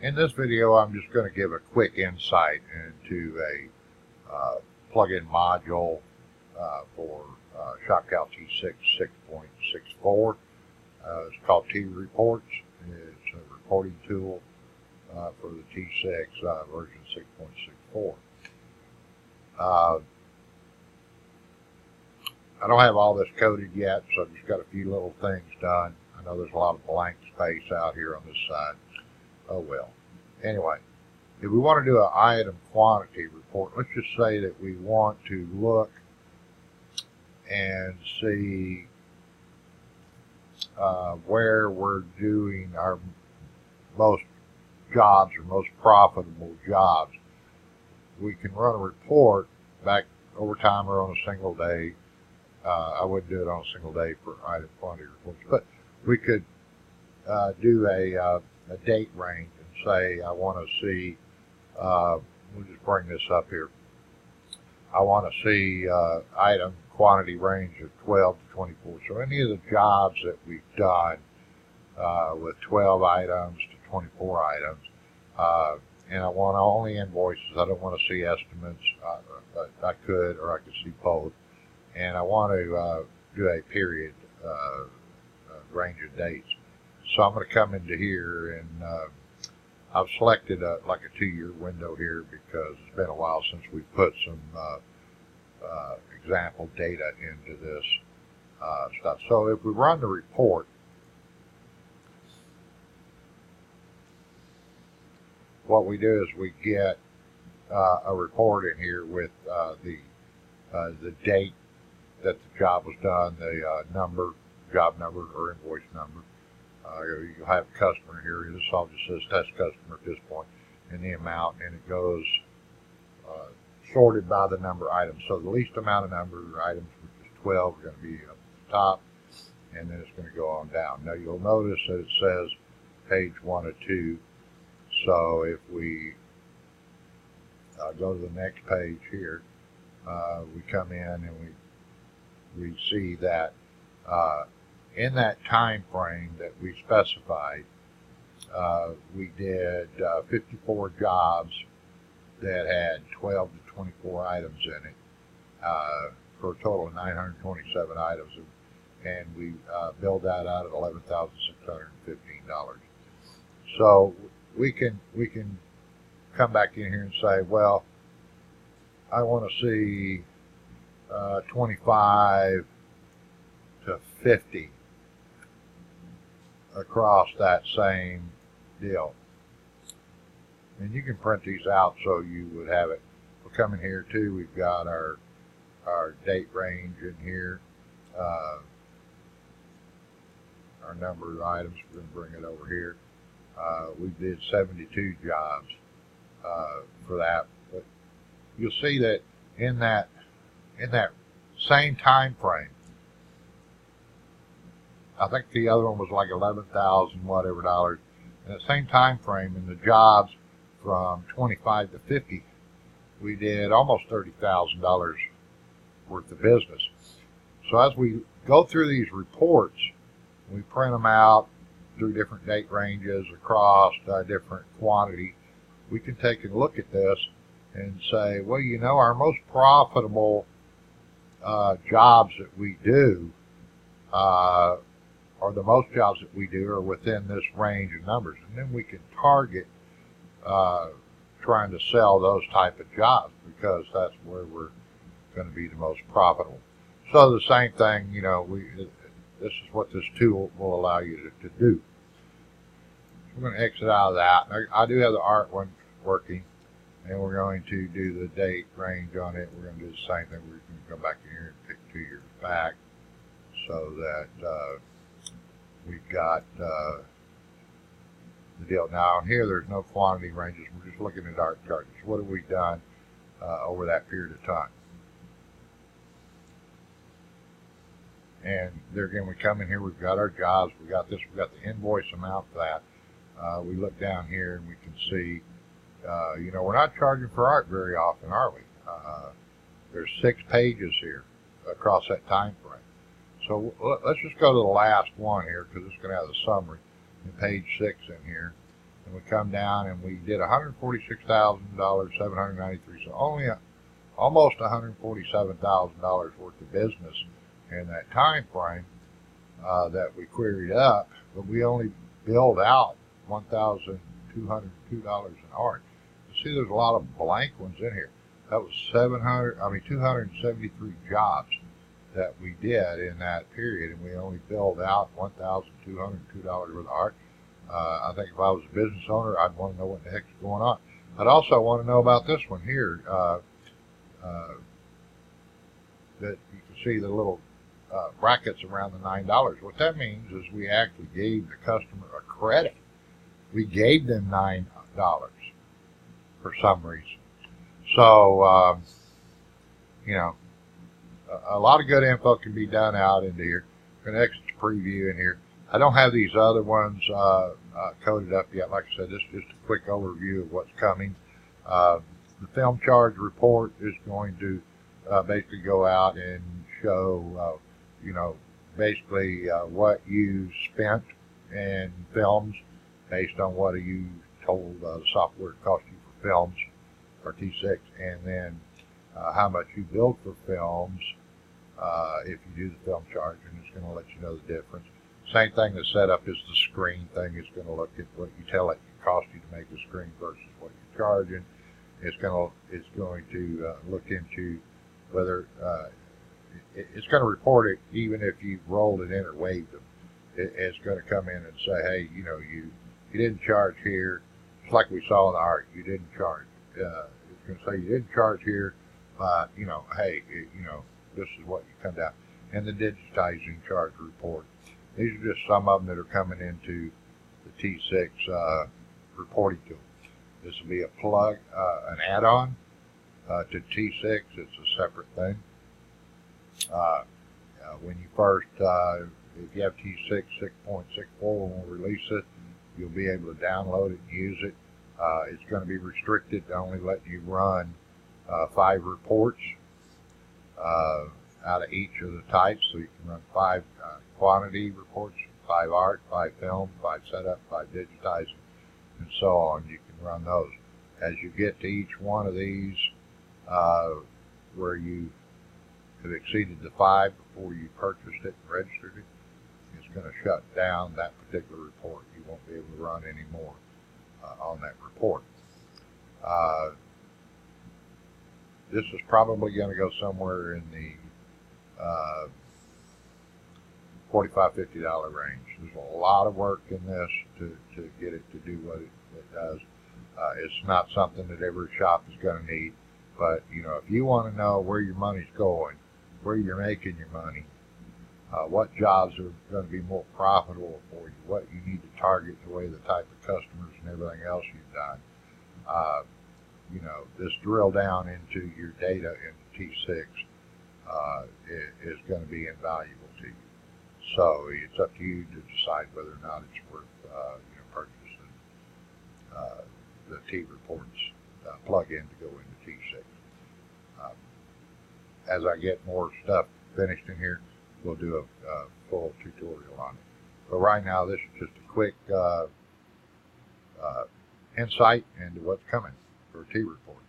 In this video, I'm just going to give a quick insight into a plugin module for ShopCal T6 6.64. It's called T-Reports. It's a reporting tool for the T6 version 6.64. I don't have all this coded yet, so I've just got a few little things done. I know there's a lot of blank space out here on this side. Oh well. Anyway, if we want to do an item quantity report, let's just say that we want to look and see where we're doing our most jobs or most profitable jobs. We can run a report back over time or on a single day. I wouldn't do it on a single day for item quantity reports, but we could do a date range and say I want to see, we'll just bring this up here, I want to see item quantity range of 12 to 24. So any of the jobs that we've done with 12 items to 24 items, and I want only invoices. I don't want to see estimates. I could, or I could see both. And I want to do a period range of dates. So I'm going to come into here, and I've selected like a 2-year window here because it's been a while since we put some example data into this stuff. So if we run the report, what we do is we get a report in here with the date that the job was done, the number, job number or invoice number. You have a customer here. This all just says test customer at this point, and the amount, and it goes sorted by the number of items. So the least amount of number of items, which is 12, are going to be up at the top, and then it's going to go on down. Now you'll notice that it says page 1 of 2. So if we go to the next page here, we come in and we see that in that time frame that we specified, we did 54 jobs that had 12 to 24 items in it for a total of 927 items, and we billed that out at $11,615. So we can come back in here and say, well, I want to see 25 to 50 across that same deal. And you can print these out so you would have it. We'll come in here too. We've got our date range in here, our number of items. We're going to bring it over here. We did 72 jobs for that. But you'll see that in that same time frame, I think the other one was like 11,000 whatever dollars. In the same time frame, in the jobs from 25 to 50, we did almost $30,000 worth of business. So as we go through these reports, we print them out through different date ranges across different quantity. We can take a look at this and say, well, you know, our most profitable jobs that we do, or the most jobs that we do, are within this range of numbers. And then we can target trying to sell those type of jobs because that's where we're going to be the most profitable. So the same thing, you know, this is what this tool will allow you to do. So we're going to exit out of that. I do have the art one working, and we're going to do the date range on it. We're going to do the same thing. We're going to come back in here and pick 2 years back so that we've got the deal. Now, here there's no quantity ranges. We're just looking at our charges. What have we done over that period of time? And there again, we come in here, we've got our jobs, we got this, we've got the invoice amount for that. We look down here and we can see, you know, we're not charging for art very often, are we? There's 6 pages here across that time frame. So let's just go to the last one here because it's going to have the summary. And page 6 in here. and we come down and we did $146,793. So only almost $147,000 worth of business in that time frame that we queried up, but we only billed out $1,202 an hour. You see, there's a lot of blank ones in here. That was 273 jobs that we did in that period, and we only billed out $1,202 worth of art. I think if I was a business owner, I'd want to know what the heck's going on. I'd also want to know about this one here. That you can see the little brackets around the $9. What that means is we actually gave the customer a credit. We gave them $9 for some reason. So, you know, a lot of good info can be done out into here. An extra preview in here. I don't have these other ones coded up yet. Like I said, this is just a quick overview of what's coming. The film charge report is going to basically go out and show, you know, basically what you spent in films based on what you told the software cost you for films, or T6, and then how much you billed for films if you do the film charge, and it's going to let you know the difference. Same thing, the setup is the screen thing. It's going to look at what you tell it cost you to make the screen versus what you're charging. It's going to look into whether it's going to report it even if you've rolled it in or waived them. It's going to come in and say, hey, you know, you didn't charge here. It's like we saw in the art. You didn't charge. It's going to say you didn't charge here, but, you know, hey, you know, this is what you come down. And the digitizing charge report. These are just some of them that are coming into the T6 reporting tool. This will be a plug, an add-on to T6. It's a separate thing. When you first, if you have T6 6.64, when we release it, you'll be able to download it and use it. It's going to be restricted to only letting you run 5 reports out of each of the types. So you can run 5 quantity reports, 5 art, 5 film, 5 setup, 5 digitizing, and so on. You can run those. As you get to each one of these where you have exceeded the 5 before you purchased it and registered it, it's going to shut down that particular report. You won't be able to run any more on that report. This is probably going to go somewhere in the $45, $50 range. There's a lot of work in this to get it to do what it does. It's not something that every shop is going to need, but you know, if you want to know where your money's going, where you're making your money, what jobs are going to be more profitable for you, what you need to target, the way the type of customers and everything else you've done, you know, this drill down into your data in T6 is going to be invaluable to you. So it's up to you to decide whether or not it's worth you know, purchasing the T reports plug-in to go into T6. As I get more stuff finished in here, we'll do a full tutorial on it. But right now, this is just a quick insight into what's coming for T report.